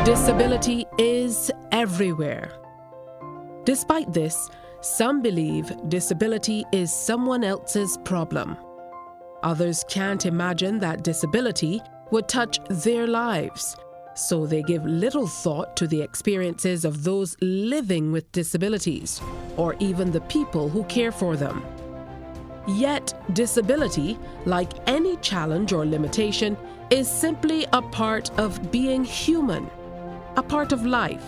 Disability is everywhere. Despite this, some believe disability is someone else's problem. Others can't imagine that disability would touch their lives, so they give little thought to the experiences of those living with disabilities, or even the people who care for them. Yet, disability, like any challenge or limitation, is simply a part of being human, a part of life.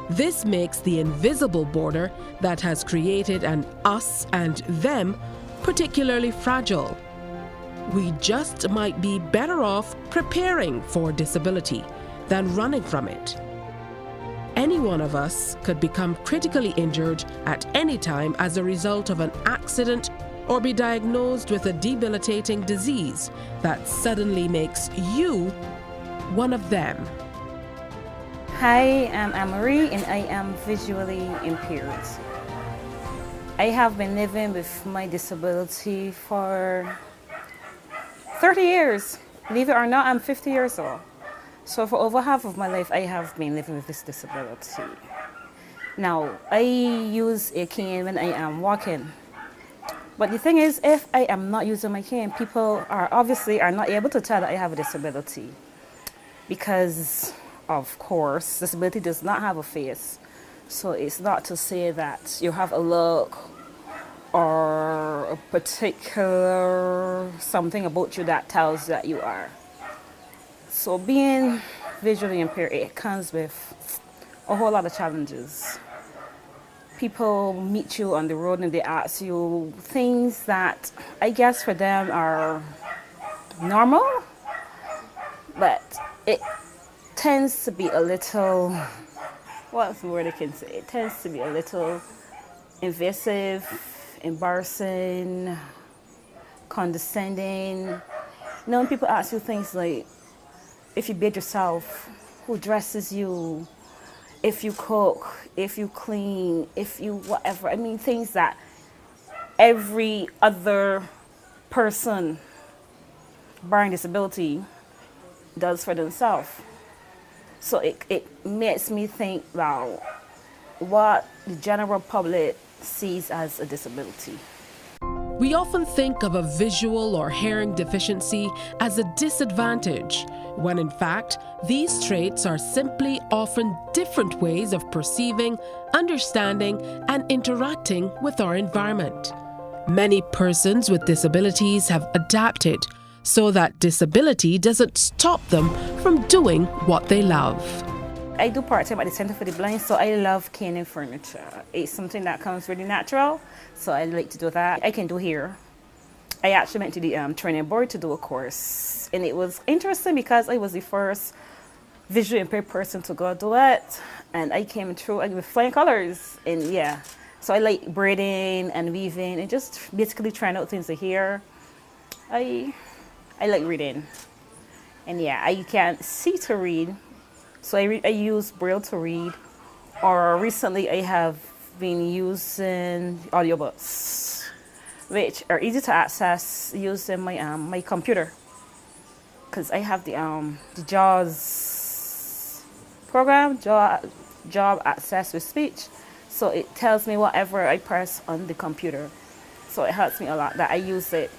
This makes the invisible border that has created an us and them particularly fragile. We just might be better off preparing for disability than running from it. Any one of us could become critically injured at any time as a result of an accident or be diagnosed with a debilitating disease that suddenly makes you one of them. Hi, I'm Anne-Marie and I am visually impaired. I have been living with my disability for 30 years. Believe it or not, I'm 50 years old. So for over half of my life, I have been living with this disability. Now, I use a cane when I am walking. But the thing is, if I am not using my cane, people are not able to tell that I have a disability. Because, of course, disability does not have a face. So it's not to say that you have a look or a particular something about you that tells that you are. So being visually impaired, it comes with a whole lot of challenges. People meet you on the road and they ask you things that I guess for them are normal, but it tends to be a little, what's the word I can say? It tends to be a little invasive, embarrassing, condescending. You know, when people ask you things like, if you bathe yourself, who dresses you, if you cook, if you clean, if you whatever. I mean, things that every other person barring disability does for themselves. So it makes me think about what the general public sees as a disability. We often think of a visual or hearing deficiency as a disadvantage, when in fact, these traits are simply often different ways of perceiving, understanding, and interacting with our environment. Many persons with disabilities have adapted so that disability doesn't stop them from doing what they love. I do part-time at the Center for the Blind, so I love caning furniture. It's something that comes really natural, so I like to do that. I can do hair. I actually went to the training board to do a course, and it was interesting because I was the first visually impaired person to go do it, and I came through with flying colors, and yeah. So I like braiding and weaving and just basically trying out things to hair. I like reading, and yeah, I can't see to read. So I use Braille to read, or recently I have been using audiobooks, which are easy to access using my computer, because I have the JAWS program, Job Access with Speech. So it tells me whatever I press on the computer. So it helps me a lot that I use it,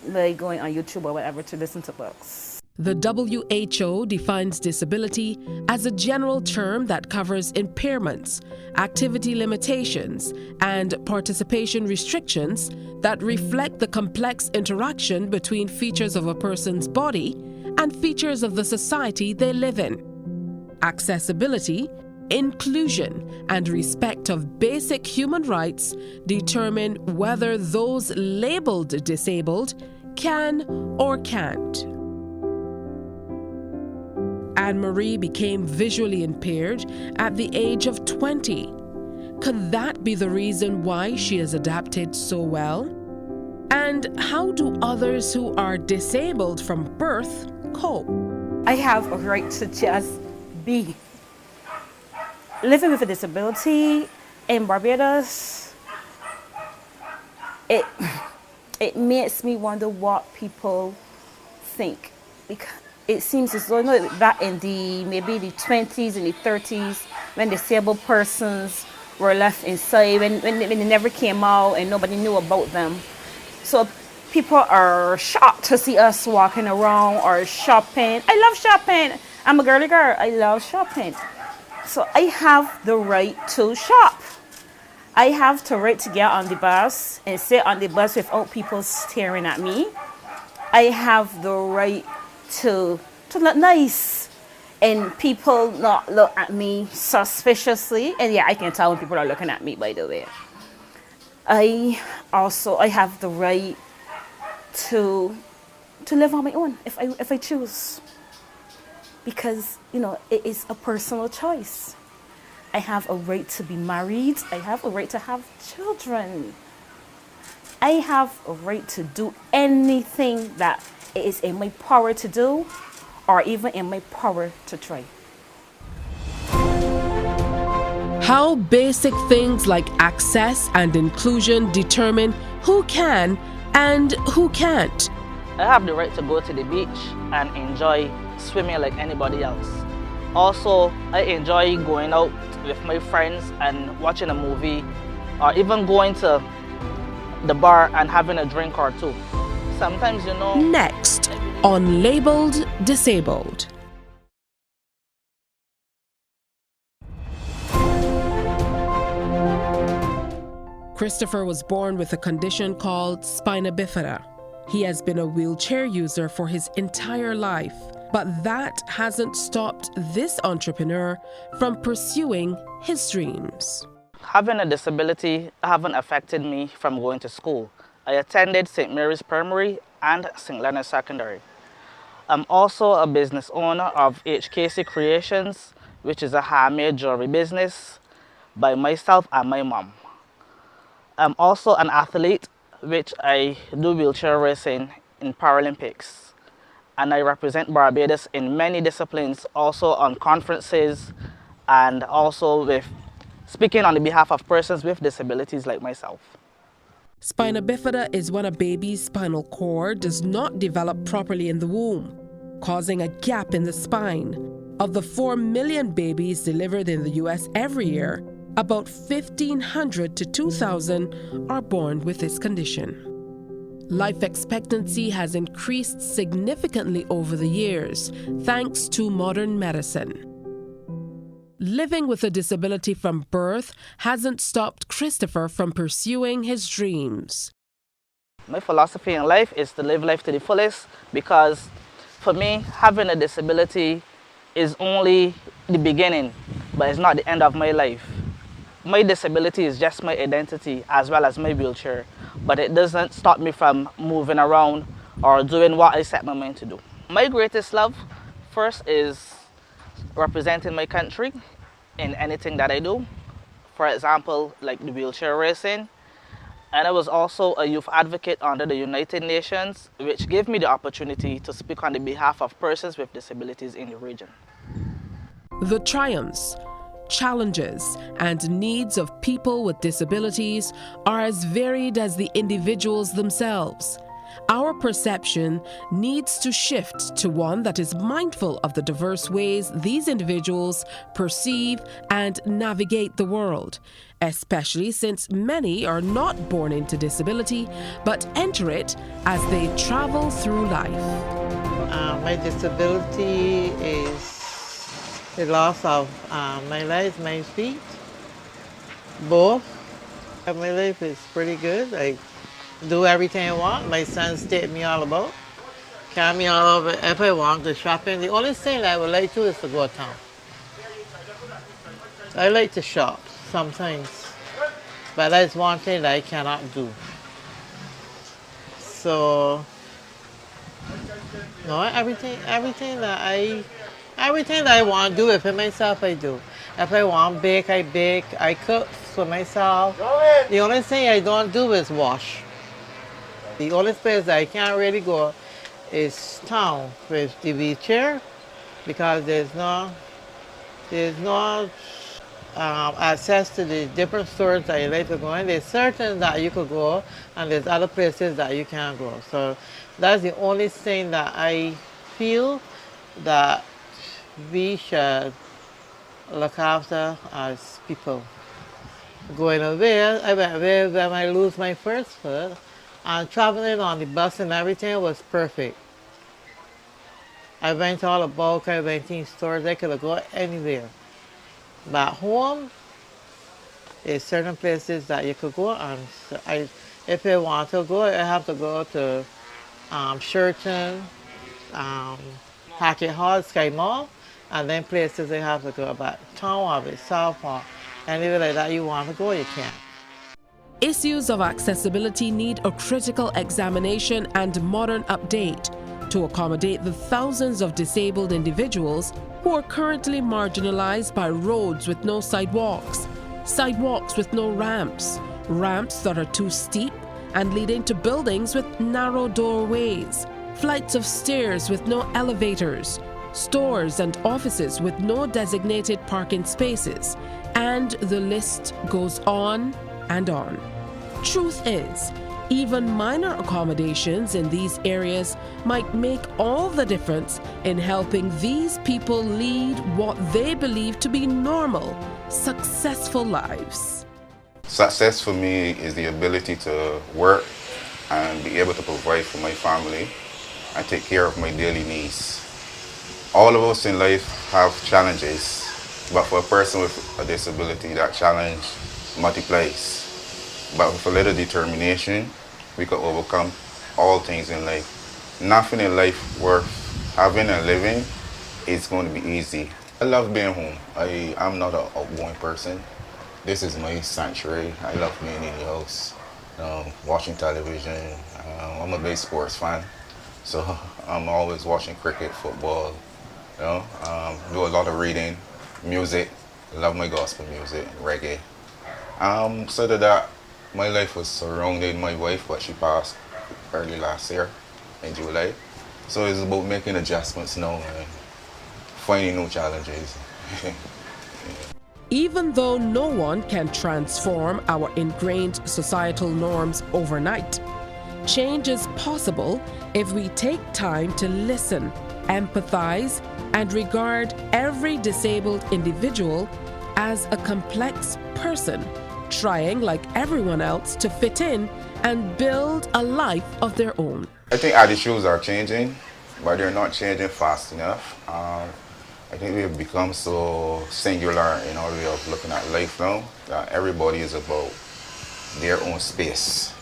like going on YouTube or whatever to listen to books. The WHO defines disability as a general term that covers impairments, activity limitations, and participation restrictions that reflect the complex interaction between features of a person's body and features of the society they live in. Accessibility, inclusion, and respect of basic human rights determine whether those labeled disabled can or can't. Anne-Marie became visually impaired at the age of 20. Could that be the reason why she has adapted so well? And how do others who are disabled from birth cope? I have a right to just be. Living with a disability in Barbados, it makes me wonder what people think. Because it seems as though, that in the maybe the 20s and the 30s, when disabled persons were left inside, when they never came out and nobody knew about them. So people are shocked to see us walking around or shopping. I love shopping. I'm a girly girl. I love shopping. So I have the right to shop. I have the right to get on the bus and sit on the bus without people staring at me. I have the right to look nice and people not look at me suspiciously. And yeah, I can tell when people are looking at me, by the way. I have the right to live on my own if I choose. Because, it is a personal choice. I have a right to be married. I have a right to have children. I have a right to do anything that it is in my power to do, or even in my power to try. How basic things like access and inclusion determine who can and who can't. I have the right to go to the beach and enjoy swimming like anybody else. Also, I enjoy going out with my friends and watching a movie, or even going to the bar and having a drink or two. Sometimes, Next on Labeled Disabled. Christopher was born with a condition called spina bifida. He has been a wheelchair user for his entire life, but that hasn't stopped this entrepreneur from pursuing his dreams. Having a disability haven't affected me from going to school. I attended St. Mary's Primary and St. Leonard's Secondary. I'm also a business owner of HKC Creations, which is a handmade jewelry business by myself and my mom. I'm also an athlete, which I do wheelchair racing in Paralympics. And I represent Barbados in many disciplines, also on conferences and also with speaking on the behalf of persons with disabilities like myself. Spina bifida is when a baby's spinal cord does not develop properly in the womb, causing a gap in the spine. Of the 4 million babies delivered in the US every year, about 1,500 to 2,000 are born with this condition. Life expectancy has increased significantly over the years, thanks to modern medicine. Living with a disability from birth hasn't stopped Christopher from pursuing his dreams. My philosophy in life is to live life to the fullest, because for me, having a disability is only the beginning, but it's not the end of my life. My disability is just my identity as well as my wheelchair, but it doesn't stop me from moving around or doing what I set my mind to do. My greatest love first is representing my country in anything that I do. For example, like the wheelchair racing. And I was also a youth advocate under the United Nations, which gave me the opportunity to speak on the behalf of persons with disabilities in the region. The triumphs, challenges, and needs of people with disabilities are as varied as the individuals themselves. Our perception needs to shift to one that is mindful of the diverse ways these individuals perceive and navigate the world, especially since many are not born into disability but enter it as they travel through life. My disability is the loss of my legs, my feet, both. My life is pretty good. I do everything I want. My sons take me all about. Carry me all over if I want to shopping. The only thing that I would like to is to go to town. I like to shop sometimes, but that's one thing that I cannot do. So, no, everything that I want to do, if I myself, I do. If I want to bake, I bake. I cook for myself. The only thing I don't do is wash. The only place that I can't really go is town with the wheelchair, because there's no access to the different stores that you like to go in. There's certain that you could go, and there's other places that you can't go. So that's the only thing that I feel that we should look after as people. Going away, I went away when I lose my first foot, and traveling on the bus and everything was perfect. I went all about, I went in stores, I could go anywhere. Back home, there's certain places that you could go, and if I want to go, I have to go to Sherton, Hackett Hall, Sky Mall, and then places I have to go about town of it, South Park, anywhere like that you want to go, you can. Issues of accessibility need a critical examination and modern update to accommodate the thousands of disabled individuals who are currently marginalized by roads with no sidewalks, sidewalks with no ramps, ramps that are too steep and leading to buildings with narrow doorways, flights of stairs with no elevators, stores and offices with no designated parking spaces, and the list goes on and on. Truth is, even minor accommodations in these areas might make all the difference in helping these people lead what they believe to be normal, successful lives. Success for me is the ability to work and be able to provide for my family and take care of my daily needs. All of us in life have challenges, but for a person with a disability, that challenge multiplies. But with a little determination, we can overcome all things in life. Nothing in life worth having and living is going to be easy. I love being home. I'm not an outgoing person. This is my sanctuary. I love being in the house, watching television. I'm a big sports fan, so I'm always watching cricket, football, do a lot of reading, music. I love my gospel music, reggae. So that my life was surrounding my wife, but she passed early last year in July. So it's about making adjustments now and finding new challenges. Even though no one can transform our ingrained societal norms overnight, change is possible if we take time to listen, empathize, and regard every disabled individual as a complex person, trying like everyone else to fit in and build a life of their own. I think attitudes are changing, but they're not changing fast enough. I think we've become so singular in our way of looking at life now that everybody is about their own space.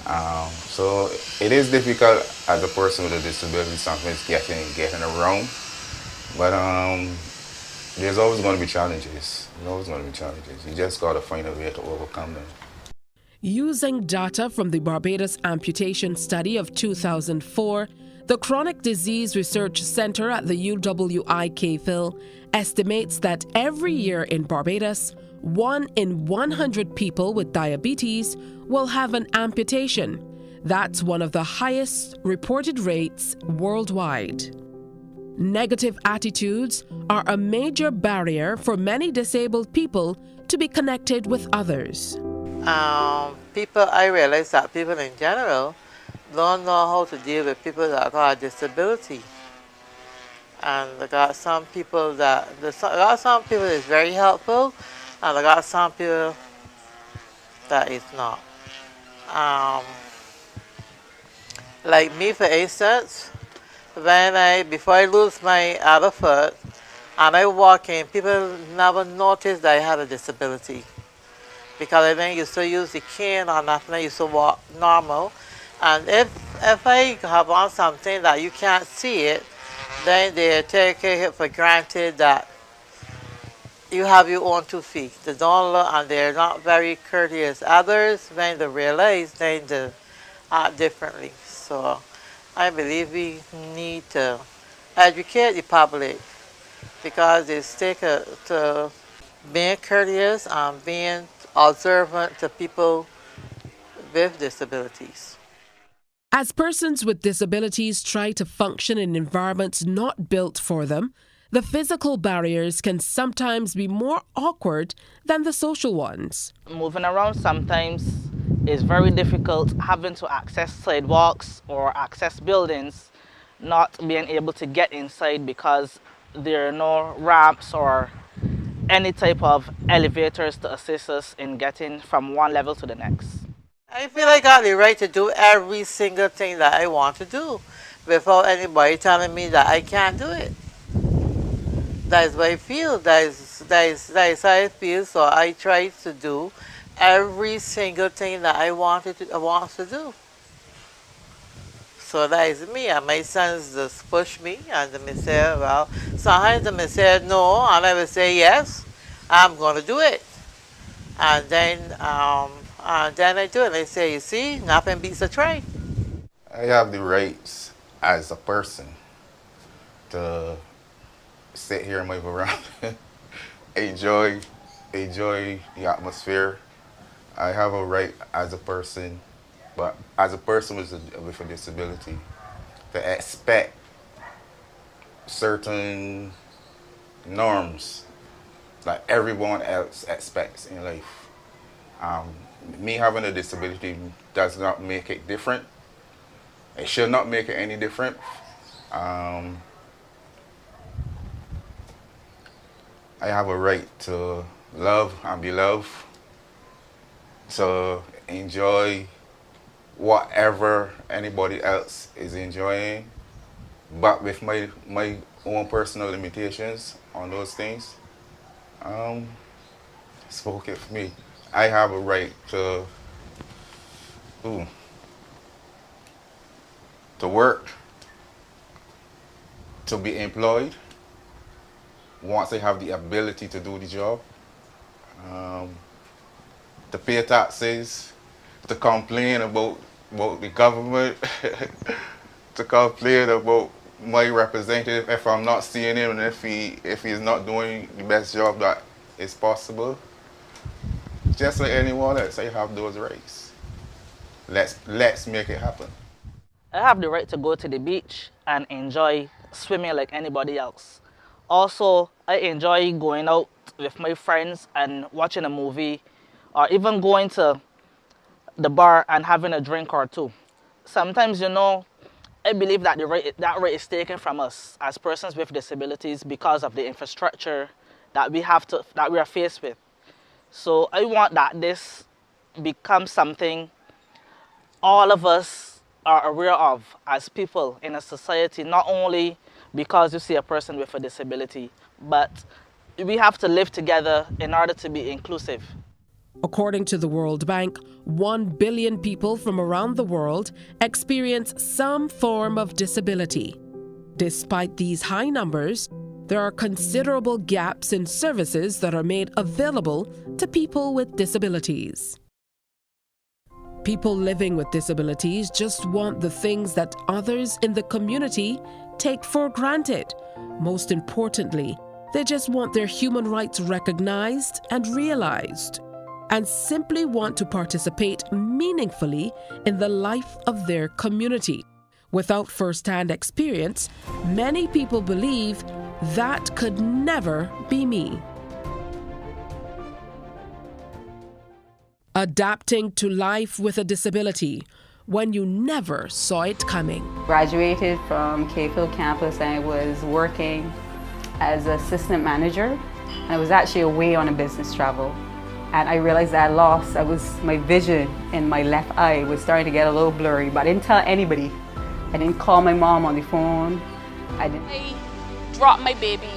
So it is difficult as a person with a disability, sometimes getting around, but there's always going to be challenges. There's always going to be challenges. You just got to find a way to overcome them. Using data from the Barbados Amputation Study of 2004, the Chronic Disease Research Center at the UWI Cayville estimates that every year in Barbados, 1 in 100 people with diabetes will have an amputation. That's one of the highest reported rates worldwide. Negative attitudes are a major barrier for many disabled people to be connected with others. I realize that people in general don't know how to deal with people that got a disability. And they got some people is very helpful, and they got some people that is not. Like me, for instance, before I lose my other foot, and I walk in, people never noticed that I had a disability. Because I didn't used to use the cane or nothing, I used to walk normal. And if I have on something that you can't see it, then they take it for granted that you have your own 2 feet. They don't look, and they're not very courteous. Others, when they realize, then they act differently. So I believe we need to educate the public, because it's taken to being courteous and being observant to people with disabilities. As persons with disabilities try to function in environments not built for them, the physical barriers can sometimes be more awkward than the social ones. Moving around sometimes is very difficult, having to access sidewalks or access buildings not being able to get inside because there are no ramps or any type of elevators to assist us in getting from one level to the next. I feel I got the right to do every single thing that I want to do without anybody telling me that I can't do it. That is what I feel. That is how I feel. So I try to do every single thing that I want to do. So that is me. And my sons just push me, and they say, well, sometimes they say no, and I will say yes, I'm going to do it. And then I do it. They say, you see, nothing beats a try. I have the rights as a person to sit here and move around, enjoy the atmosphere. I have a right as a person, but as a person with a disability, to expect certain norms like everyone else expects in life. Me having a disability does not make it different. It should not make it any different. I have a right to love and be loved, to enjoy whatever anybody else is enjoying, but with my own personal limitations on those things. Spoke it for me. I have a right to work, to be employed once I have the ability to do the job, to pay taxes, to complain about the government, to complain about my representative if I'm not seeing him and if he's not doing the best job that is possible. Just like anyone else, I have those rights. Let's make it happen. I have the right to go to the beach and enjoy swimming like anybody else. Also, I enjoy going out with my friends and watching a movie, or even going to the bar and having a drink or two. Sometimes, I believe that that right is taken from us as persons with disabilities because of the infrastructure that we are faced with. So I want that this becomes something all of us are aware of as people in a society, not only because you see a person with a disability, but we have to live together in order to be inclusive. According to the World Bank, 1 billion people from around the world experience some form of disability. Despite these high numbers, there are considerable gaps in services that are made available to people with disabilities. People living with disabilities just want the things that others in the community take for granted. Most importantly, they just want their human rights recognized and realized, and simply want to participate meaningfully in the life of their community. Without first-hand experience, many people believe that could never be me. Adapting to life with a disability when you never saw it coming. Graduated from K-Field campus and I was working as assistant manager. And I was actually away on a business travel. And I realized that my vision in my left eye was starting to get a little blurry, but I didn't tell anybody. I didn't call my mom on the phone. I dropped my baby.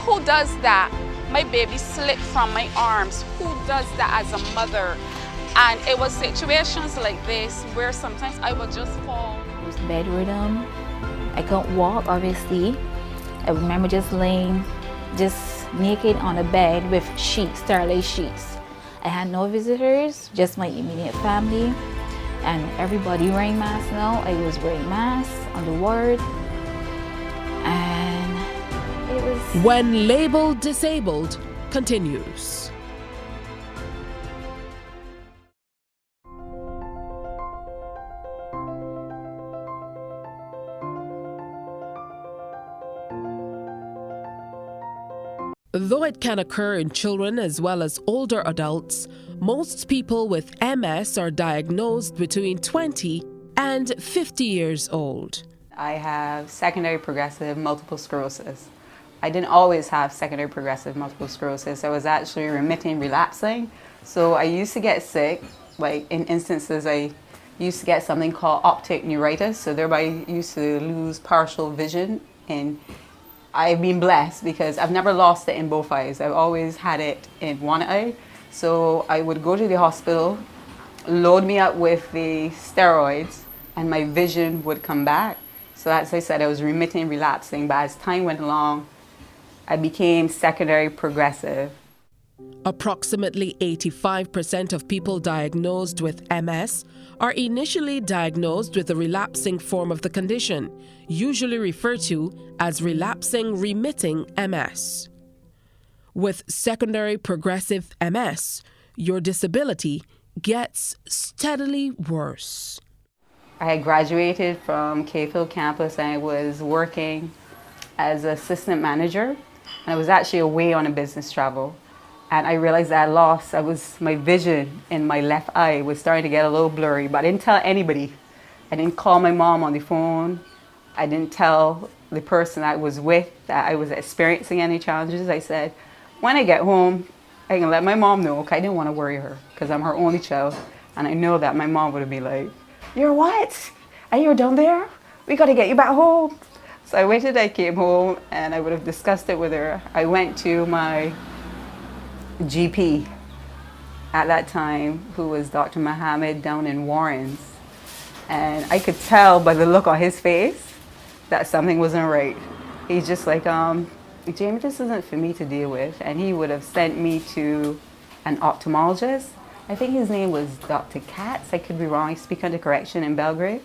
Who does that? My baby slipped from my arms. Who does that as a mother? And it was situations like this where sometimes I would just fall. I was bedridden. I couldn't walk, obviously. I remember just laying naked on a bed with sheets, starlight sheets. I had no visitors, just my immediate family. And everybody wearing masks now. I was wearing masks on the ward. And it was... When labeled disabled continues. Though it can occur in children as well as older adults, most people with MS are diagnosed between 20 and 50 years old. I have secondary progressive multiple sclerosis. I didn't always have secondary progressive multiple sclerosis. I was actually remitting, relapsing. So I used to get sick, like in instances I used to get something called optic neuritis, so thereby I used to lose partial vision. And I've been blessed because I've never lost it in both eyes. I've always had it in one eye. So I would go to the hospital, load me up with the steroids, and my vision would come back. So as I said, I was remitting, relapsing, but as time went along, I became secondary progressive. Approximately 85% of people diagnosed with MS are initially diagnosed with a relapsing form of the condition, usually referred to as relapsing remitting MS. With secondary progressive MS, your disability gets steadily worse. I had graduated from Cayfield campus and I was working as an assistant manager. And I was actually away on a business travel. And I realized that my vision in my left eye was starting to get a little blurry, but I didn't tell anybody. I didn't call my mom on the phone. I didn't tell the person I was with that I was experiencing any challenges. I said, when I get home, I can let my mom know, because I didn't want to worry her, because I'm her only child. And I know that my mom would be like, "You're what? And you're down there? We got to get you back home." So I waited, I came home, and I would have discussed it with her. I went to my GP at that time, who was Dr. Mohammed down in Warrens. And I could tell by the look on his face that something wasn't right. He's just like, Jamie, this isn't for me to deal with. And he would have sent me to an ophthalmologist. I think his name was Dr. Katz. I could be wrong. I speak under correction in Belgrade.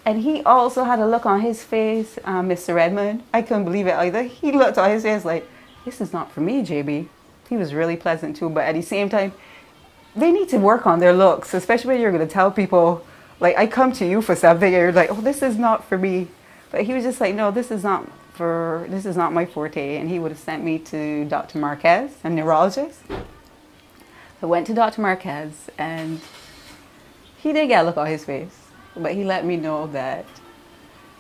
And he also had a look on his face, Mr. Redmond. I couldn't believe it either. He looked on his face like, this is not for me, JB. He was really pleasant too, but at the same time, they need to work on their looks, especially when you're going to tell people, like, I come to you for something, and you're like, oh, this is not for me. But he was just like, no, this is not my forte. And he would have sent me to Dr. Marquez, a neurologist. I went to Dr. Marquez, and he did get a look on his face. But he let me know that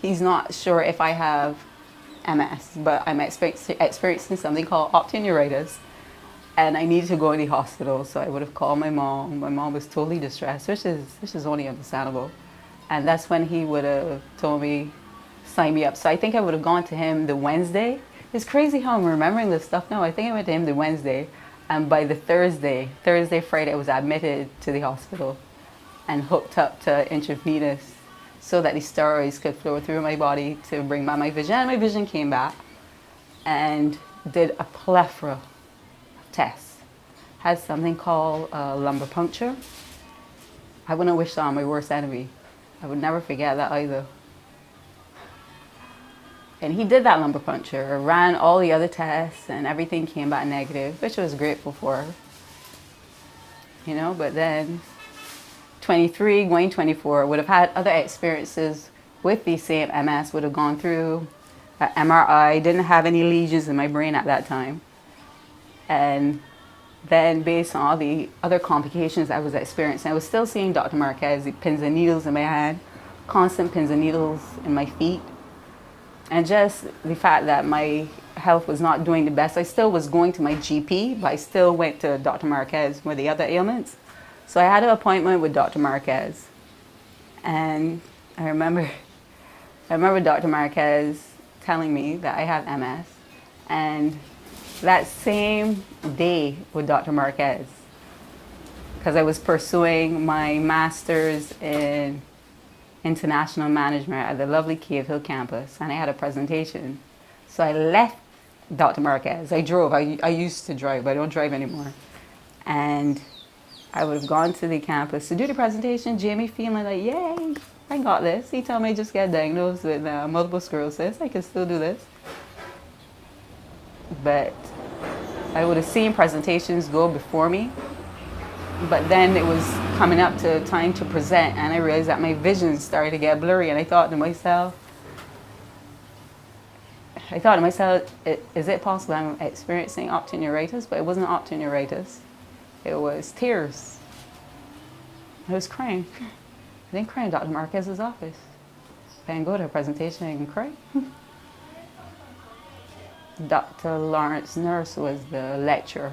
he's not sure if I have MS, but I'm experiencing something called optic neuritis, and I needed to go in the hospital. So I would have called my mom. My mom was totally distressed, which is only understandable. And that's when he would have told me, sign me up. So I think I would have gone to him the Wednesday. It's crazy how I'm remembering this stuff now. I think I went to him the Wednesday, and by the Thursday, Friday, I was admitted to the hospital and hooked up to intravenous so that the steroids could flow through my body to bring back my vision. And my vision came back, and did a plethora of tests. Had something called lumbar puncture. I wouldn't wish that on my worst enemy. I would never forget that either. And he did that lumbar puncture, ran all the other tests, and everything came back negative, which I was grateful for. You know, but then 23, going 24, would have had other experiences with the same MS, would have gone through an MRI, didn't have any lesions in my brain at that time. And then based on all the other complications I was experiencing, I was still seeing Dr. Marquez, the pins and needles in my hand, constant pins and needles in my feet. And just the fact that my health was not doing the best. I still was going to my GP, but I still went to Dr. Marquez with the other ailments. So I had an appointment with Dr. Marquez. And I remember Dr. Marquez telling me that I have MS. And that same day with Dr. Marquez, because I was pursuing my master's in international management at the lovely Cayfield campus, and I had a presentation. So I left Dr. Marquez. I drove. I used to drive, but I don't drive anymore. And I would have gone to the campus to do the presentation. Jamie feeling like, yay, I got this. He told me I just got diagnosed with multiple sclerosis. I can still do this. But I would have seen presentations go before me. But then it was coming up to time to present, and I realized that my vision started to get blurry, and I thought to myself, is it possible I'm experiencing optic neuritis? But it wasn't optic neuritis. It was tears. I was crying. I didn't cry in Dr. Marquez's office. I didn't go to a presentation and cry. Dr. Lawrence Nurse was the lecturer.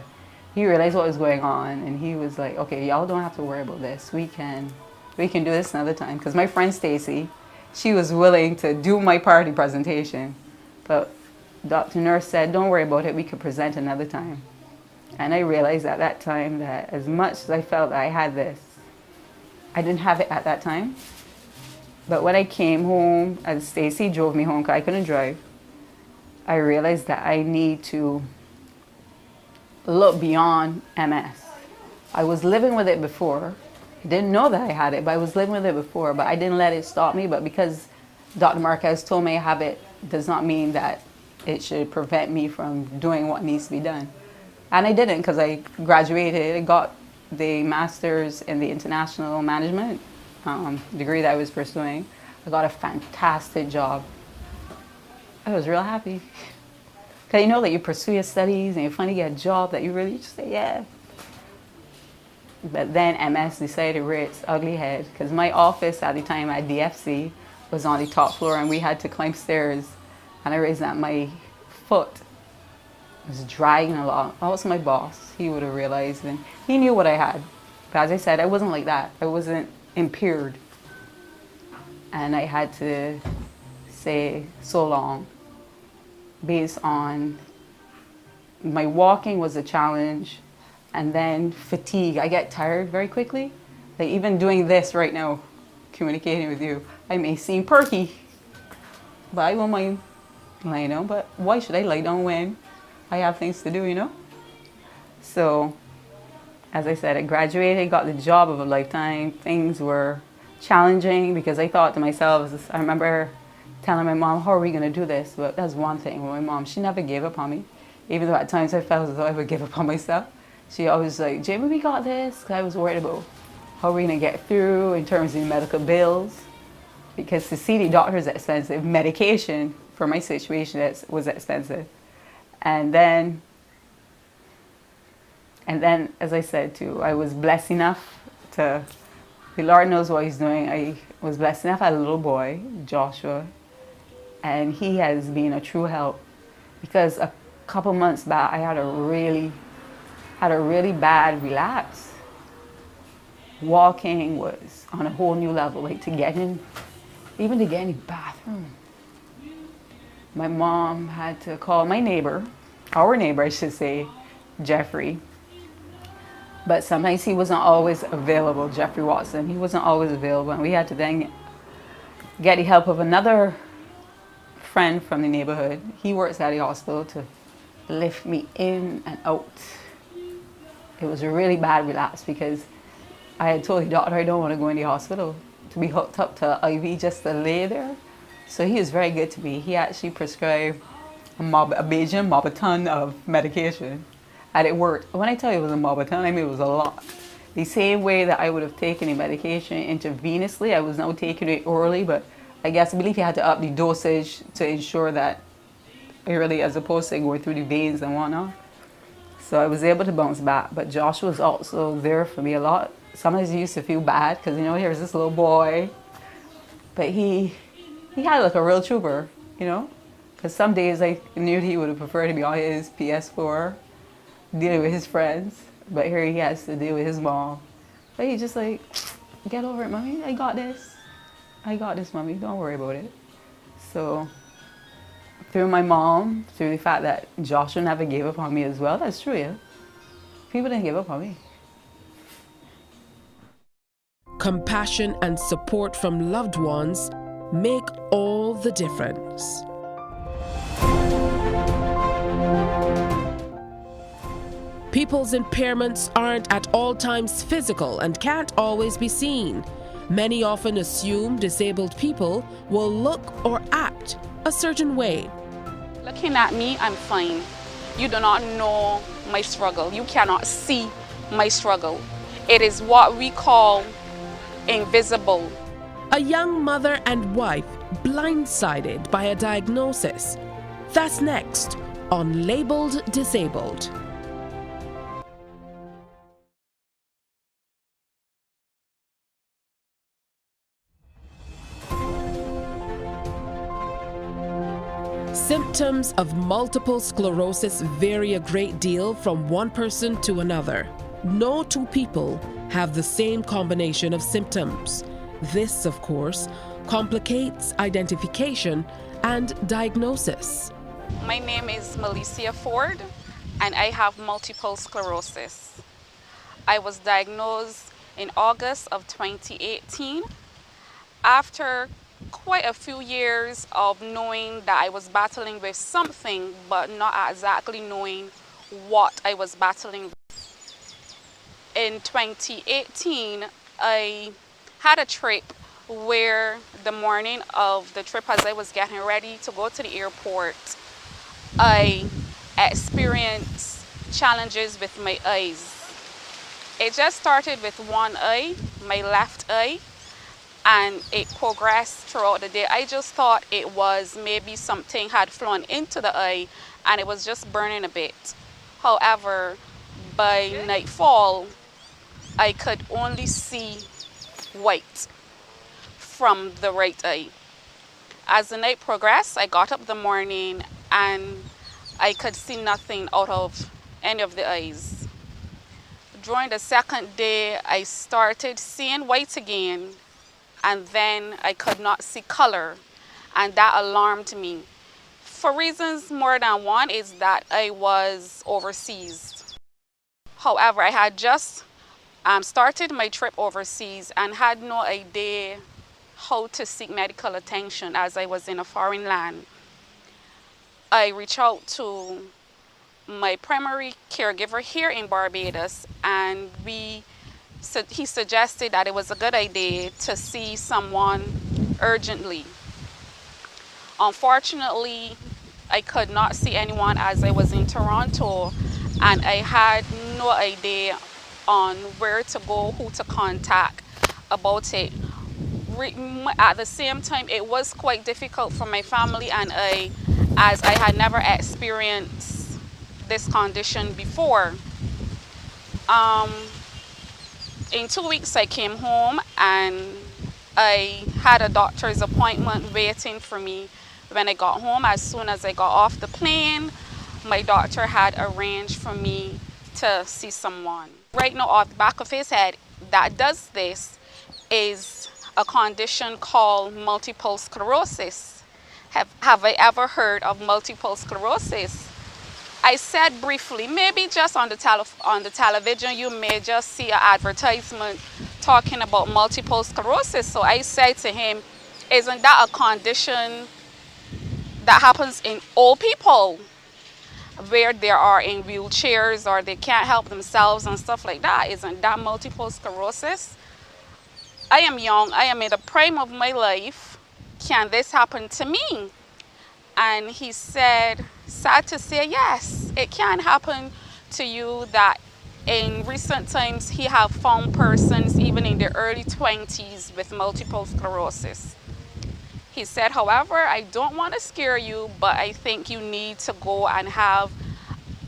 He realized what was going on, and he was like, okay, y'all don't have to worry about this. We can do this another time. Because my friend Stacy, she was willing to do my party presentation. But Dr. Nurse said, don't worry about it, we could present another time. And I realized at that time that as much as I felt that I had this, I didn't have it at that time. But when I came home, as Stacy drove me home because I couldn't drive, I realized that I need to look beyond MS. I was living with it before. I didn't know that I had it, but I was living with it before, but I didn't let it stop me. But because Dr. Marquez told me I have it, does not mean that it should prevent me from doing what needs to be done. And I didn't, because I graduated. I got the master's in the international management degree that I was pursuing. I got a fantastic job. I was real happy. Because you know that you pursue your studies and you finally get a job that you really just say, yeah. But then MS decided to rear its ugly head, because my office at the time at DFC was on the top floor and we had to climb stairs. And I realized that my foot was dragging along. Also my boss, he would have realized, and he knew what I had. But as I said, I wasn't like that. I wasn't impaired. And I had to say so long based on my walking was a challenge, and then fatigue. I get tired very quickly. Like even doing this right now, communicating with you, I may seem perky, but I won't mind lying down. But why should I lie down when I have things to do, you know? So, as I said, I graduated, got the job of a lifetime. Things were challenging because I thought to myself, I remember telling my mom, how are we going to do this? But that's one thing with my mom. She never gave up on me. Even though at times I felt as though I would give up on myself. She always like, Jamie, we got this. Because I was worried about how we're going to get through in terms of medical bills. Because to see the doctor is expensive. Medication for my situation was expensive. And then, as I said too, I was blessed enough to, the Lord knows what He's doing. I was blessed enough. I had a little boy, Joshua. And he has been a true help, because a couple months back I had a really bad relapse. Walking was on a whole new level, like even to get in the bathroom. My mom had to call my neighbor, our neighbor I should say, Jeffrey. But sometimes he wasn't always available, Jeffrey Watson. He wasn't always available, and we had to then get the help of another friend from the neighborhood. He works at the hospital to lift me in and out. It was a really bad relapse because I had told the doctor I don't want to go in the hospital to be hooked up to IV just to lay there. So he was very good to me. He actually prescribed a Bajan Mobiton of medication, and it worked. When I tell you it was a Mobiton, I mean it was a lot. The same way that I would have taken the medication intravenously, I was now taking it orally, but I believe he had to up the dosage to ensure that really, as opposed to going through the veins and whatnot. So I was able to bounce back, but Josh was also there for me a lot. Sometimes he used to feel bad because, you know, here's this little boy, but he had like a real trooper, you know, because some days I knew he would have preferred to be on his PS4 dealing with his friends, but here he has to deal with his mom. But he just like, get over it, mommy, I got this, mommy, don't worry about it. So through my mom, through the fact that Joshua never gave up on me as well, that's true, yeah. People didn't give up on me. Compassion and support from loved ones make all the difference. People's impairments aren't at all times physical and can't always be seen. Many often assume disabled people will look or act a certain way. Looking at me, I'm fine. You do not know my struggle. You cannot see my struggle. It is what we call invisible. A young mother and wife blindsided by a diagnosis. That's next on Labeled Disabled. Symptoms of multiple sclerosis vary a great deal from one person to another. No two people have the same combination of symptoms. This, of course, complicates identification and diagnosis. My name is Melissa Ford, and I have multiple sclerosis. I was diagnosed in August of 2018 after quite a few years of knowing that I was battling with something, but not exactly knowing what I was battling with. In 2018, I had a trip where the morning of the trip, as I was getting ready to go to the airport, I experienced challenges with my eyes. It just started with one eye, my left eye, and it progressed throughout the day. I just thought it was maybe something had flown into the eye and it was just burning a bit. However, by nightfall, I could only see white from the right eye. As the night progressed, I got up the morning and I could see nothing out of any of the eyes. During the second day, I started seeing white again, and then I could not see color, and that alarmed me. For reasons more than one is that I was overseas. However, I had just started my trip overseas and had no idea how to seek medical attention as I was in a foreign land. I reached out to my primary caregiver here in Barbados, and he suggested that it was a good idea to see someone urgently. Unfortunately, I could not see anyone as I was in Toronto, and I had no idea on where to go, who to contact about it. At the same time, it was quite difficult for my family and I, as I had never experienced this condition before. In 2 weeks I came home and I had a doctor's appointment waiting for me when I got home. As soon as I got off the plane, my doctor had arranged for me to see someone. Right now, off the back of his head that does this is a condition called multiple sclerosis. Have I ever heard of multiple sclerosis? I said briefly, maybe just on the television, you may just see an advertisement talking about multiple sclerosis. So I said to him, isn't that a condition that happens in old people where they are in wheelchairs or they can't help themselves and stuff like that? Isn't that multiple sclerosis? I am young, I am in the prime of my life. Can this happen to me? And he said, sad to say, yes, it can happen to you. That in recent times, he have found persons even in their early 20s with multiple sclerosis. He said, however, I don't want to scare you, but I think you need to go and have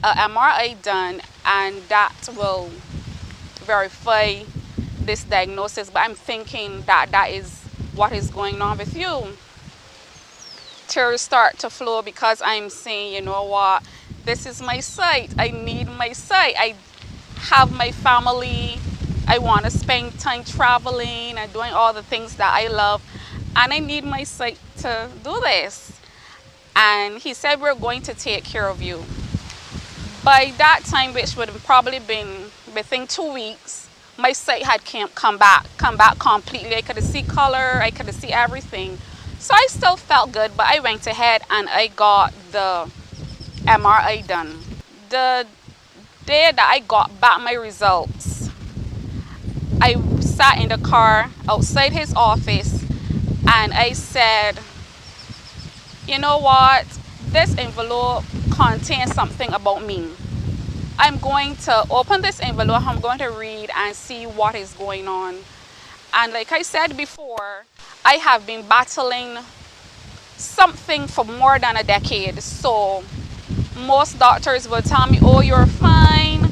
an MRI done, and that will verify this diagnosis. But I'm thinking that that is what is going on with you. Tears start to flow because I'm saying, you know what, this is my sight. I need my sight. I have my family. I want to spend time traveling and doing all the things that I love, and I need my sight to do this. And he said, we're going to take care of you. By that time, which would have probably been within 2 weeks, my sight had come back completely. I could see color, I could see everything. So I still felt good, but I went ahead and I got the MRI done. The day that I got back my results, I sat in the car outside his office and I said, you know what, this envelope contains something about me. I'm going to open this envelope, I'm going to read and see what is going on. And like I said before, I have been battling something for more than a decade. So most doctors will tell me, oh, you're fine,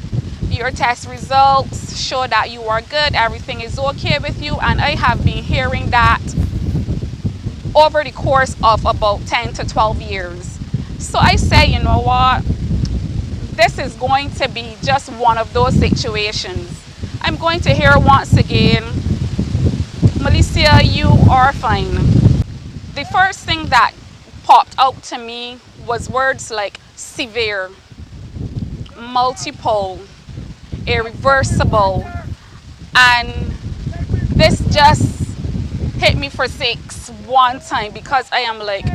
your test results show that you are good, everything is okay with you. And I have been hearing that over the course of about 10 to 12 years. So I said, you know what? This is going to be just one of those situations. I'm going to hear once again, Melissa, you are fine. The first thing that popped out to me was words like severe, multiple, irreversible, and this just hit me for six one time because I am like,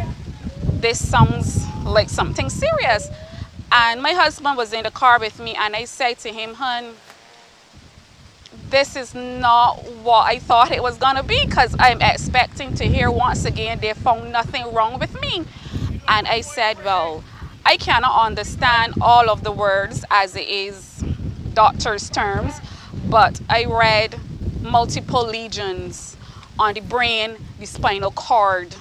this sounds like something serious. And my husband was in the car with me and I said to him, hun, this is not what I thought it was gonna be, because I'm expecting to hear once again they found nothing wrong with me. And I said, well, I cannot understand all of the words as it is doctor's terms, but I read multiple lesions on the brain, the spinal cord,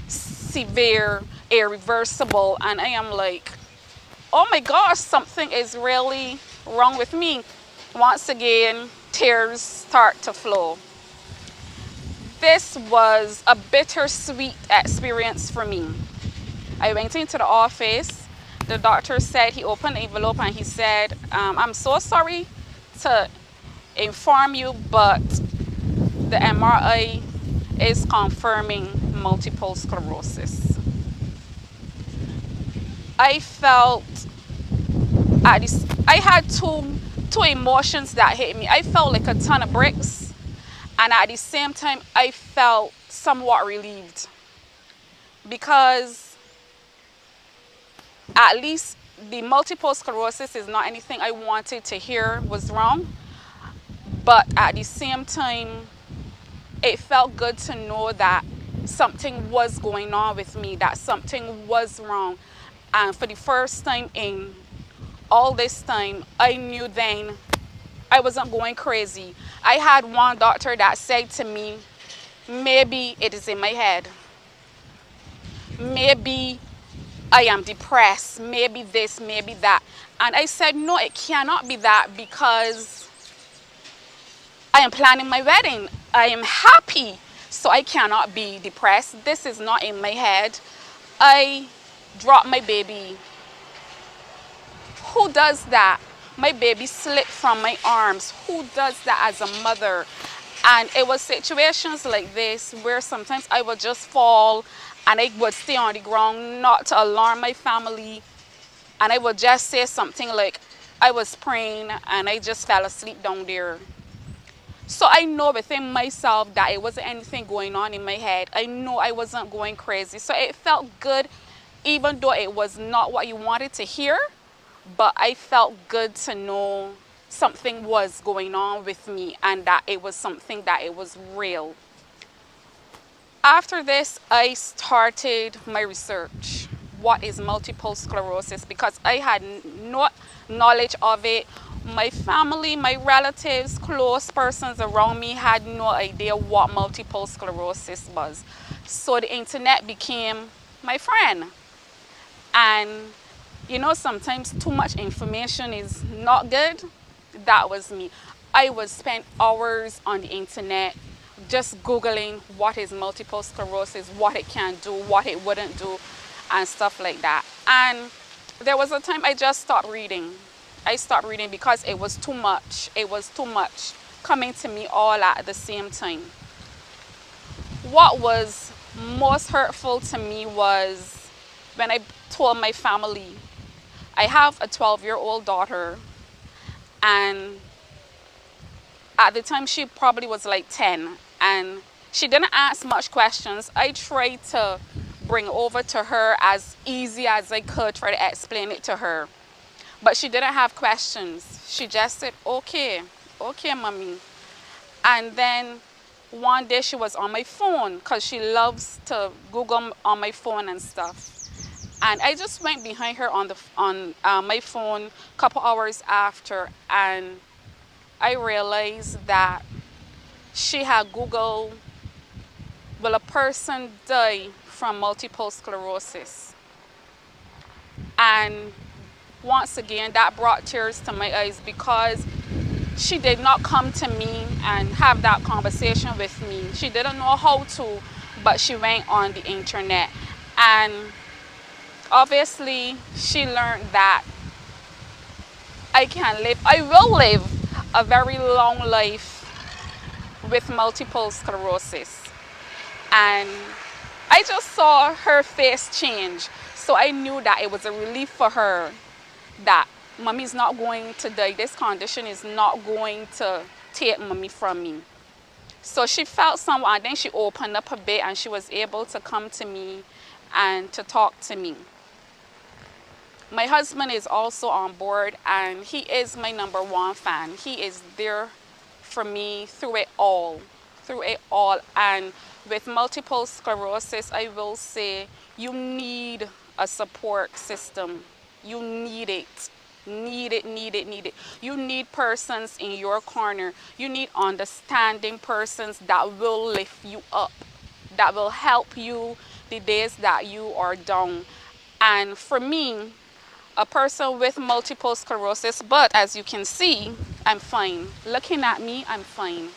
severe, irreversible, and I am like, oh my gosh, something is really wrong with me. Once again, tears start to flow. This was a bittersweet experience for me. I went into the office. The doctor said, he opened the envelope and he said, I'm so sorry to inform you, but the MRI is confirming multiple sclerosis. I felt, I had two emotions that hit me. I felt like a ton of bricks, and at the same time, I felt somewhat relieved, because at least the multiple sclerosis is not anything I wanted to hear was wrong, but at the same time, it felt good to know that something was going on with me, that something was wrong. And for the first time in all this time, I knew then I wasn't going crazy. I had one doctor that said to me, maybe it is in my head. Maybe I am depressed. Maybe this, maybe that. And I said, no, it cannot be that, because I am planning my wedding. I am happy, so I cannot be depressed. This is not in my head. I dropped my baby. Who does that? My baby slipped from my arms. Who does that as a mother? And it was situations like this where sometimes I would just fall and I would stay on the ground, not to alarm my family. And I would just say something like, I was praying and I just fell asleep down there. So I know within myself that it wasn't anything going on in my head. I know I wasn't going crazy. So it felt good, even though it was not what you wanted to hear. But I felt good to know something was going on with me and that it was something that it was real. After this, I started my research. What is multiple sclerosis? Because I had no knowledge of it. My family, my relatives, close persons around me had no idea what multiple sclerosis was. So the internet became my friend. And you know, sometimes too much information is not good. That was me. I would spend hours on the internet just Googling what is multiple sclerosis, what it can do, what it wouldn't do, and stuff like that. And there was a time I just stopped reading. I stopped reading because it was too much. It was too much coming to me all at the same time. What was most hurtful to me was when I told my family. I have a 12-year-old daughter, and at the time she probably was like 10, and she didn't ask much questions. I tried to bring over to her as easy as I could, try to explain it to her. But she didn't have questions. She just said, okay, mommy. And then one day she was on my phone, because she loves to Google on my phone and stuff. And I just went behind her on my phone a couple hours after, and I realized that she had Googled, will a person die from multiple sclerosis? And once again, that brought tears to my eyes, because she did not come to me and have that conversation with me. She didn't know how to, but she went on the internet. And Obviously, she learned that I will live a very long life with multiple sclerosis. And I just saw her face change. So I knew that it was a relief for her that mommy's not going to die. This condition is not going to take mommy from me. So she felt someone, and then she opened up a bit and she was able to come to me and to talk to me. My husband is also on board, and he is my #1 fan. He is there for me through it all. And with multiple sclerosis, I will say you need a support system. You need it. Need it. You need persons in your corner. You need understanding persons that will lift you up, that will help you the days that you are down. And for me, a person with multiple sclerosis, but as you can see, I'm fine. Looking at me, I'm fine.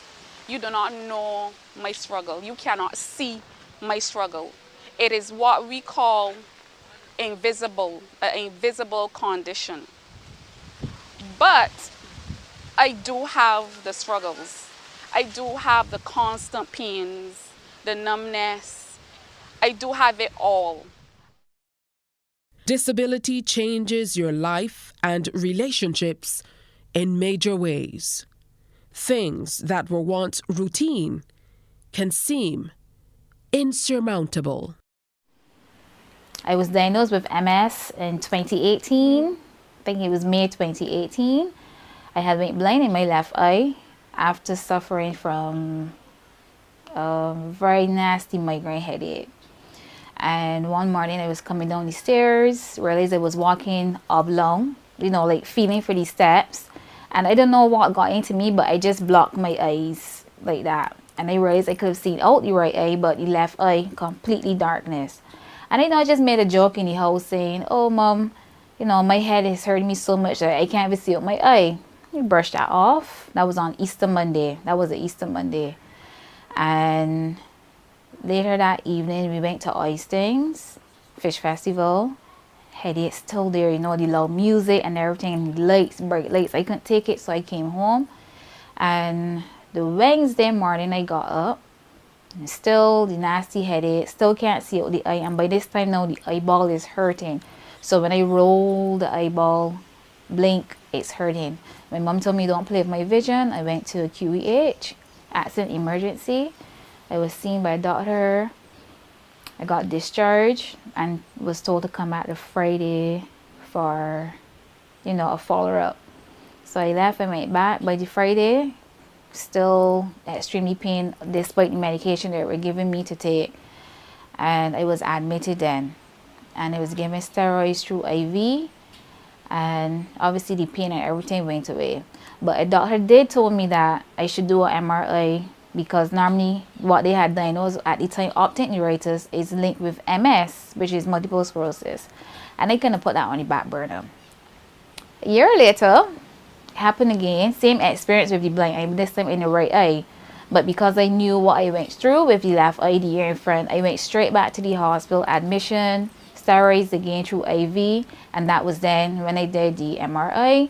You do not know my struggle. You cannot see my struggle. It is what we call invisible, an invisible condition. But I do have the struggles. I do have the constant pains, the numbness. I do have it all. Disability changes your life and relationships in major ways. Things that were once routine can seem insurmountable. I was diagnosed with MS in 2018. I think it was May 2018. I had went blind in my left eye after suffering from a very nasty migraine headache. And one morning I was coming down the stairs, realized I was walking oblong, like feeling for these steps. And I don't know what got into me, but I just blocked my eyes like that. And I realized I could have seen out the right eye, but the left eye, completely darkness. And I just made a joke in the house saying, "Oh, Mom, my head is hurting me so much that I can't even see out my eye." We brushed that off. That was on Easter Monday. That was an Easter Monday. And later that evening, we went to Oystings Fish Festival. Headache still there, the loud music and everything, lights, bright lights. I couldn't take it, so I came home. And the Wednesday morning, I got up. And still the nasty headache, still can't see out the eye. And by this time now, the eyeball is hurting. So when I roll the eyeball, blink, it's hurting. My mom told me don't play with my vision. I went to a QEH, accident emergency. I was seen by a doctor. I got discharged and was told to come back the Friday for, a follow-up. So I left and went back. By the Friday, still extremely pain despite the medication they were giving me to take. And I was admitted then. And I was given steroids through IV. And obviously the pain and everything went away. But a doctor did told me that I should do an MRI, because normally what they had diagnosed at the time, optic neuritis, is linked with MS, which is multiple sclerosis. And I couldn't put that on the back burner. A year later, it happened again, same experience with the blind eye, this time in the right eye. But because I knew what I went through with the left eye the year in front, I went straight back to the hospital, admission, steroids again through IV, and that was then when I did the MRI,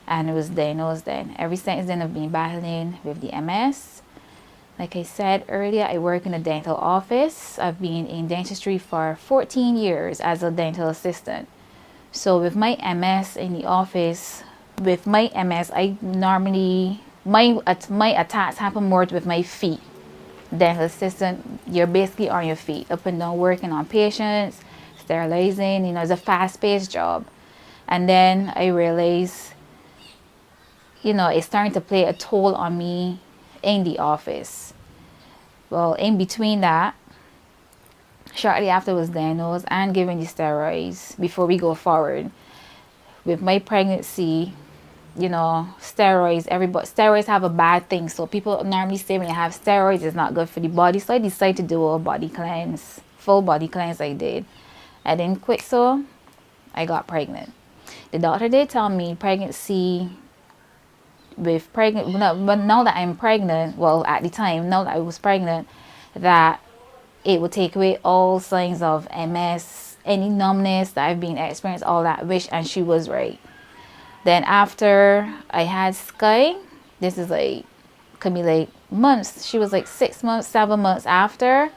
and it was diagnosed then. Ever since then, I've been battling with the MS. Like I said earlier, I work in a dental office. I've been in dentistry for 14 years as a dental assistant. So with my MS in the office, with my MS, I normally, my attacks happen more with my feet. Dental assistant, you're basically on your feet, up and down, working on patients, sterilizing, it's a fast-paced job. And then I realized, it's starting to play a toll on me in the office. Well, in between that, shortly after I was diagnosed and given the steroids, before we go forward, with my pregnancy, steroids have a bad thing. So people normally say when you have steroids, it's not good for the body. So I decided to do a body cleanse, full body cleanse I did. I didn't quit, so I got pregnant. The doctor did tell me pregnancy, but now that I'm pregnant, well, at the time, now that I was pregnant, that it would take away all signs of MS, any numbness that I've been experiencing, all that, and she was right. Then after I had Sky, this is like, could be like months. She was like 6 months, 7 months after.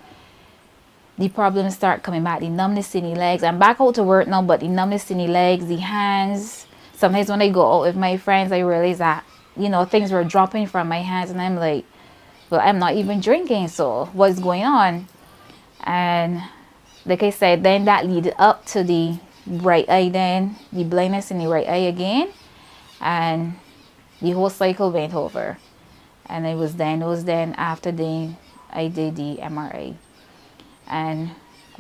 The problems start coming back. The numbness in the legs. I'm back out to work now, but the numbness in the legs, the hands. Sometimes when I go out with my friends, I realize that, you know, things were dropping from my hands, and I'm like, well, I'm not even drinking, so what's going on? And like I said, then that led up to the right eye, then the blindness in the right eye again, and the whole cycle went over. And I was diagnosed then after I did the MRI. And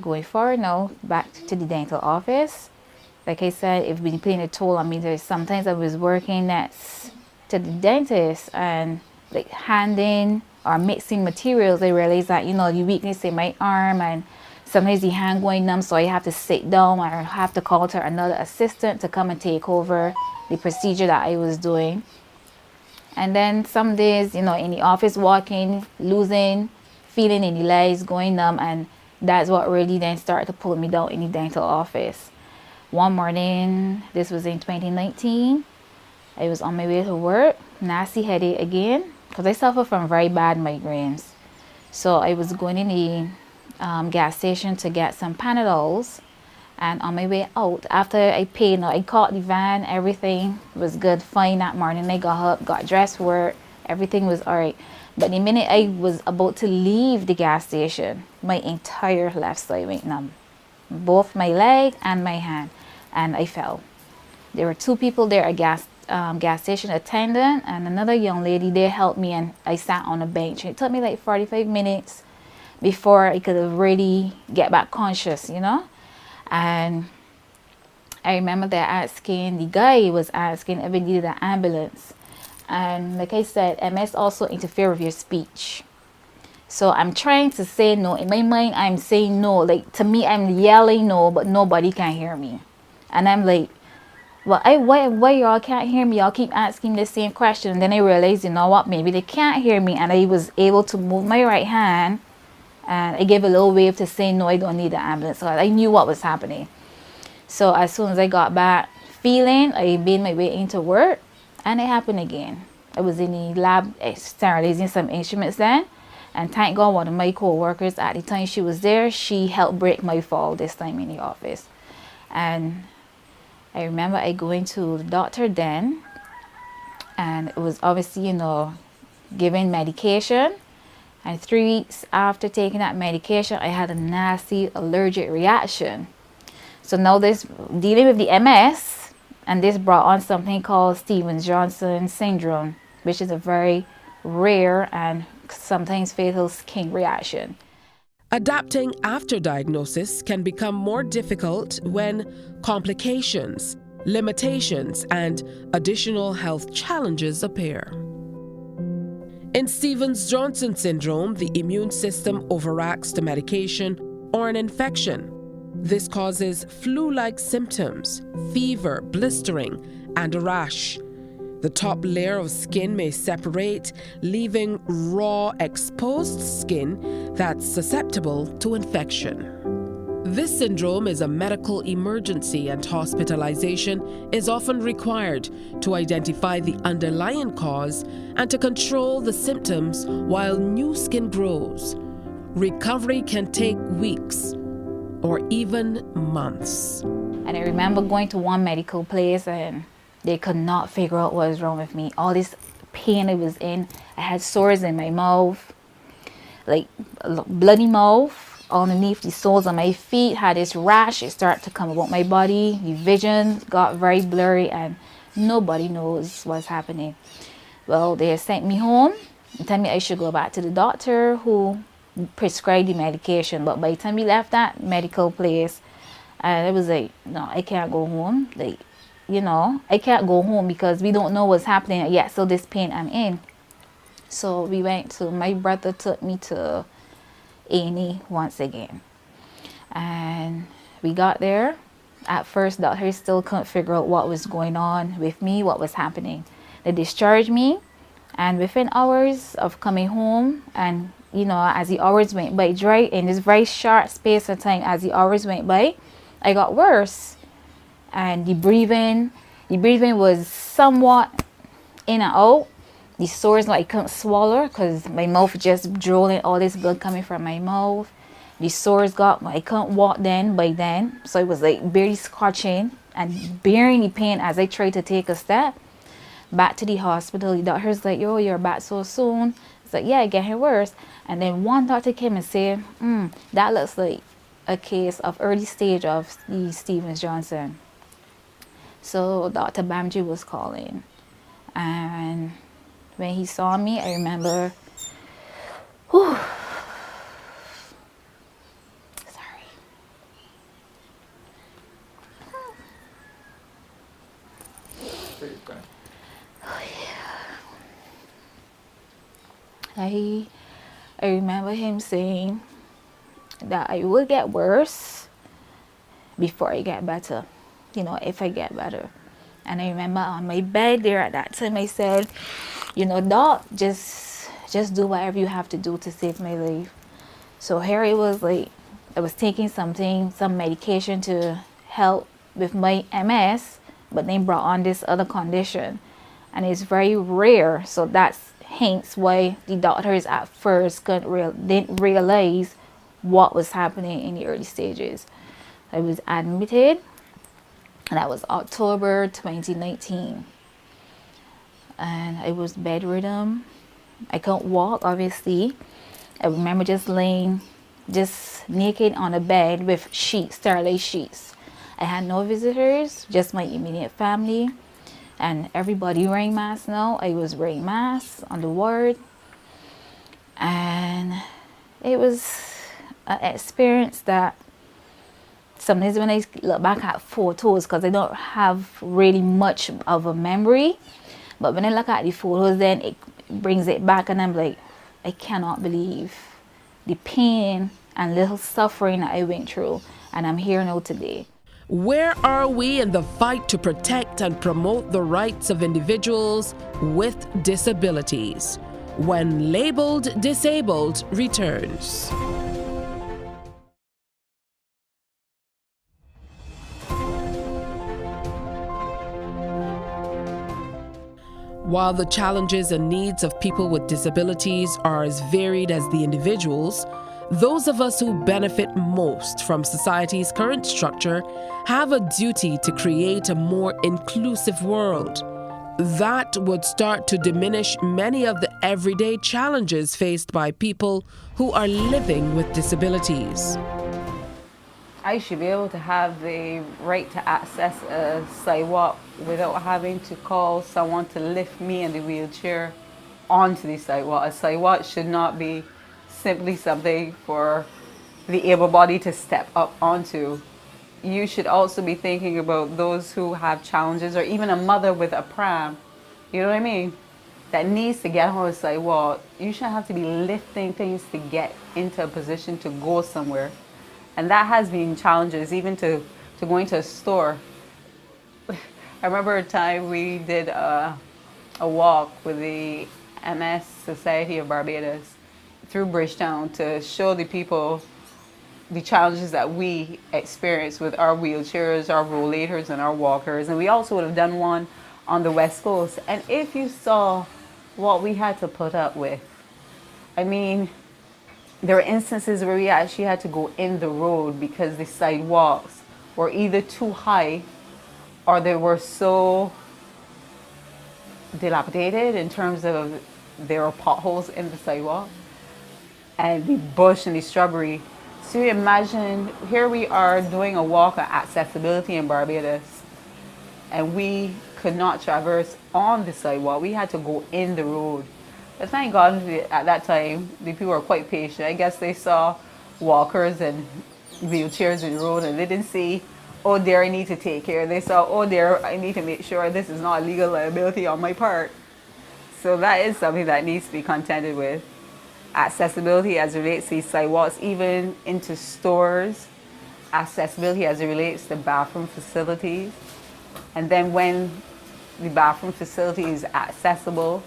going forward now, back to the dental office, like I said, it's been playing a toll on me. There's sometimes I was working next to the dentist and like handing or mixing materials. I realized that, you know, the weakness in my arm, and sometimes the hand going numb, so I have to sit down or have to call to another assistant to come and take over the procedure that I was doing. And then some days, you know, in the office walking, losing feeling in the legs, going numb, and that's what really then started to pull me down in the dental office. One morning, this was in 2019, I was on my way to work, nasty headache again, because I suffer from very bad migraines. So I was going in the gas station to get some Panadols, and on my way out, after I paid, I caught the van, everything was good, fine that morning. I got up, got dressed for work, everything was all right. But the minute I was about to leave the gas station, my entire left side went numb. Both my leg and my hand, and I fell. There were two people there, a gas station attendant and another young lady. They helped me, and I sat on a bench. It took me like 45 minutes before I could have really get back conscious, you know. And I remember the guy was asking if we needed an ambulance. And like I said, MS also interfere with your speech. So I'm trying to say no. In my mind, I'm saying no. Like, to me, I'm yelling no, but nobody can hear me. And I'm like, well, why y'all can't hear me? Y'all keep asking the same question. And then I realized, you know what, maybe they can't hear me. And I was able to move my right hand, and I gave a little wave to say, no, I don't need the ambulance. So I knew what was happening. So as soon as I got back feeling, I made my way into work, and it happened again. I was in the lab sterilizing some instruments then. And thank God, one of my co-workers at the time she was there, she helped break my fall this time in the office. And I remember I going to the doctor then, and it was obviously, you know, giving medication. And 3 weeks after taking that medication, I had a nasty allergic reaction. So now this, dealing with the MS, and this brought on something called Stevens-Johnson syndrome, which is a very rare and sometimes fatal skin reaction. Adapting after diagnosis can become more difficult when complications, limitations, and additional health challenges appear. In Stevens-Johnson syndrome, the immune system overreacts to medication or an infection. This causes flu-like symptoms, fever, blistering, and a rash. The top layer of skin may separate, leaving raw, exposed skin that's susceptible to infection. This syndrome is a medical emergency, and hospitalization is often required to identify the underlying cause and to control the symptoms while new skin grows. Recovery can take weeks or even months. And I remember going to one medical place, and they could not figure out what was wrong with me. All this pain I was in. I had sores in my mouth, like bloody mouth. Underneath the soles of my feet, had this rash. It started to come about my body. The vision got very blurry, and nobody knows what's happening. Well, they sent me home and told me I should go back to the doctor who prescribed the medication. But by the time we left that medical place, I was like, no, I can't go home. Like, you know, I can't go home because we don't know what's happening yet. So this pain I'm in. So we went to, my brother took me to A&E once again. And we got there. At first, doctors still couldn't figure out what was going on with me, what was happening. They discharged me, and within hours of coming home, and you know, as the hours went by, in this very short space of time, as the hours went by, I got worse. And the breathing was somewhat in and out. The sores, like I couldn't swallow because my mouth just drooling, all this blood coming from my mouth. The sores got, I couldn't walk by then. So it was like barely scratching and bearing the pain as I tried to take a step. Back to the hospital, the doctor's like, yo, you're back so soon. It's like, yeah, getting worse. And then one doctor came and said, that looks like a case of early stage of the Stevens-Johnson. So Dr. Bamji was calling. And when he saw me, I remember, whew, sorry. Oh, yeah. I remember him saying that I will get worse before I get better, you know, if I get better. And I remember on my bed there at that time, I said, you know, Doc, just do whatever you have to do to save my life. So here it was, like, I was taking some medication to help with my MS, but then brought on this other condition. And it's very rare, so that's hence why the doctors at first didn't realize what was happening in the early stages. I was admitted, and that was October 2019. And I was bedridden. I couldn't walk, obviously. I remember just laying naked on a bed with sheets, sterilized sheets. I had no visitors, just my immediate family. And everybody wearing masks now. I was wearing masks on the ward. And it was an experience that sometimes when I look back at photos, because I don't have really much of a memory, but when I look at the photos, then it brings it back, and I'm like, I cannot believe the pain and little suffering that I went through, and I'm here now today. Where are we in the fight to protect and promote the rights of individuals with disabilities? When Labeled Disabled returns. While the challenges and needs of people with disabilities are as varied as the individuals, those of us who benefit most from society's current structure have a duty to create a more inclusive world. That would start to diminish many of the everyday challenges faced by people who are living with disabilities. I should be able to have the right to access a sidewalk without having to call someone to lift me in the wheelchair onto the sidewalk. A sidewalk should not be simply something for the able-bodied to step up onto. You should also be thinking about those who have challenges, or even a mother with a pram, you know what I mean, that needs to get on a sidewalk. You shouldn't have to be lifting things to get into a position to go somewhere. And that has been challenges, even to going to a store. I remember a time we did a walk with the MS Society of Barbados through Bridgetown to show the people the challenges that we experience with our wheelchairs, our rollators, and our walkers. And we also would have done one on the West Coast. And if you saw what we had to put up with, I mean, there were instances where we actually had to go in the road because the sidewalks were either too high or they were so dilapidated in terms of there were potholes in the sidewalk and the bush and the shrubbery. So you imagine, here we are doing a walk on accessibility in Barbados, and we could not traverse on the sidewalk. We had to go in the road. But thank God at that time, the people were quite patient. I guess they saw walkers and wheelchairs in the road, and they didn't see, oh dear, I need to take care. They saw, oh dear, I need to make sure this is not a legal liability on my part. So that is something that needs to be contended with. Accessibility as it relates to sidewalks, even into stores. Accessibility as it relates to bathroom facilities. And then when the bathroom facility is accessible,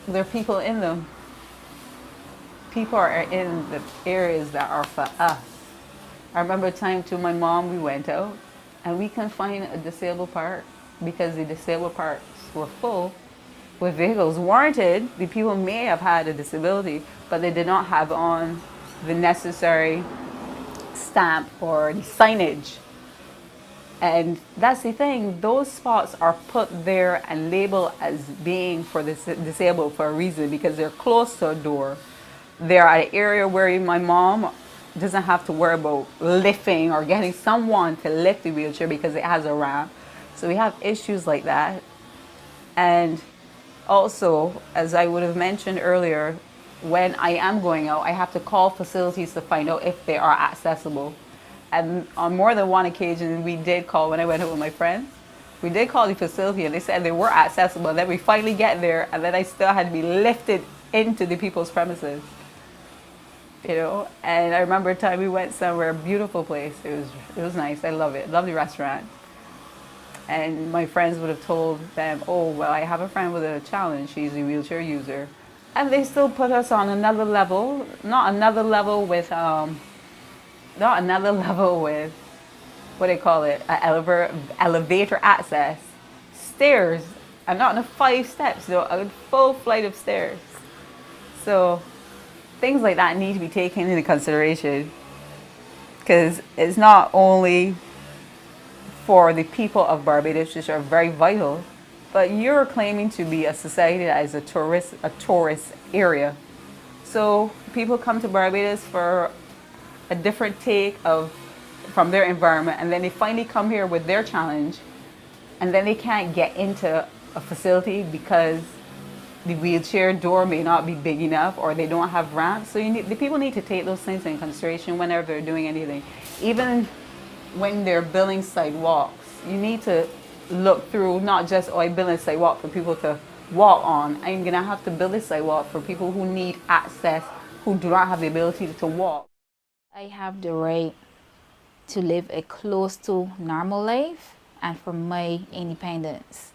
there are people in them. People are in the areas that are for us. I remember a time too, my mom, we went out and we couldn't find a disabled park because the disabled parks were full with vehicles warranted. The people may have had a disability, but they did not have on the necessary stamp or the signage. And that's the thing, those spots are put there and labeled as being for the disabled for a reason, because they're close to a door. They're at an area where my mom doesn't have to worry about lifting or getting someone to lift the wheelchair because it has a ramp. So we have issues like that. And also, as I would have mentioned earlier, when I am going out, I have to call facilities to find out if they are accessible. And on more than one occasion, we did call when I went out with my friends. We did call the facility and they said they were accessible. Then we finally get there and then I still had to be lifted into the people's premises. You know, and I remember a time we went somewhere, a beautiful place. It was nice. I love it. Lovely restaurant. And my friends would have told them, oh, well, I have a friend with a challenge. She's a wheelchair user. And they still put us on another level, not another level with, what do they call it, elevator access, stairs, and not in 5 steps, though, a full flight of stairs. So things like that need to be taken into consideration, because it's not only for the people of Barbados, which are very vital, but you're claiming to be a society that is a tourist area. So people come to Barbados for a different take from their environment, and then they finally come here with their challenge, and then they can't get into a facility because the wheelchair door may not be big enough or they don't have ramps. So the people need to take those things in consideration whenever they're doing anything. Even when they're building sidewalks, you need to look through not just, oh, I build a sidewalk for people to walk on. I'm gonna have to build a sidewalk for people who need access, who do not have the ability to walk. I have the right to live a close to normal life and for my independence.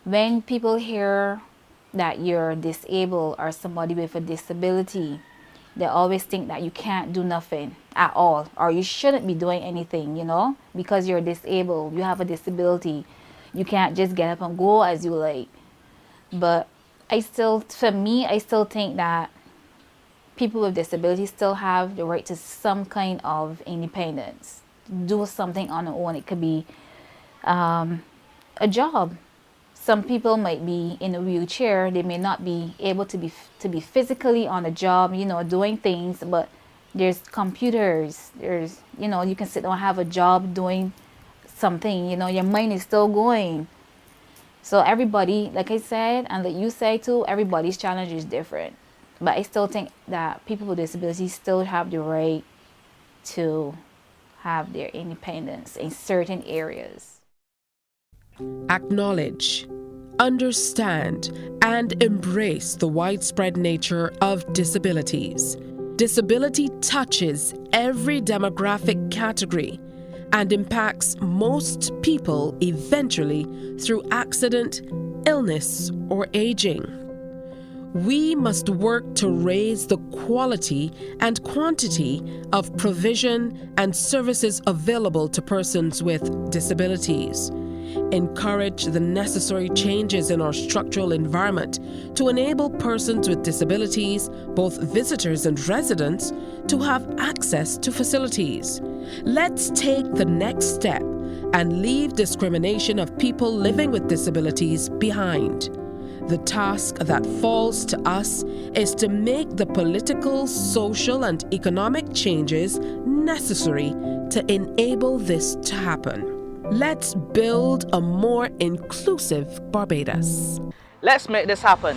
When people hear that you're disabled or somebody with a disability, they always think that you can't do nothing at all, or you shouldn't be doing anything, you know, because you're disabled, you have a disability. You can't just get up and go as you like. But for me, I still think that people with disabilities still have the right to some kind of independence. Do something on their own. It could be a job. Some people might be in a wheelchair. They may not be able to be physically on a job, you know, doing things, but there's computers. There's, you know, you can sit down and have a job doing something, you know, your mind is still going. So everybody, like I said, and like you say too, everybody's challenge is different. But I still think that people with disabilities still have the right to have their independence in certain areas. Acknowledge, understand, and embrace the widespread nature of disabilities. Disability touches every demographic category and impacts most people eventually through accident, illness, or aging. We must work to raise the quality and quantity of provision and services available to persons with disabilities. Encourage the necessary changes in our structural environment to enable persons with disabilities, both visitors and residents, to have access to facilities. Let's take the next step and leave discrimination of people living with disabilities behind. The task that falls to us is to make the political, social, and economic changes necessary to enable this to happen. Let's build a more inclusive Barbados. Let's make this happen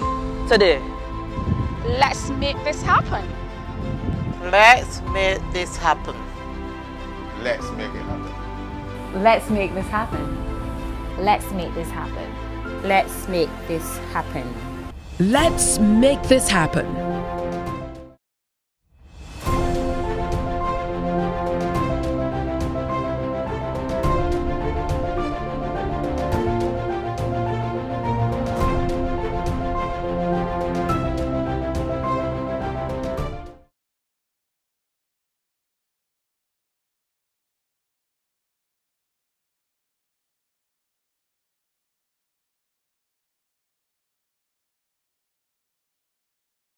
today. Let's make this happen. Let's make this happen. Let's make it happen. Let's make this happen. Let's make this happen. Let's make this happen. Let's make this happen.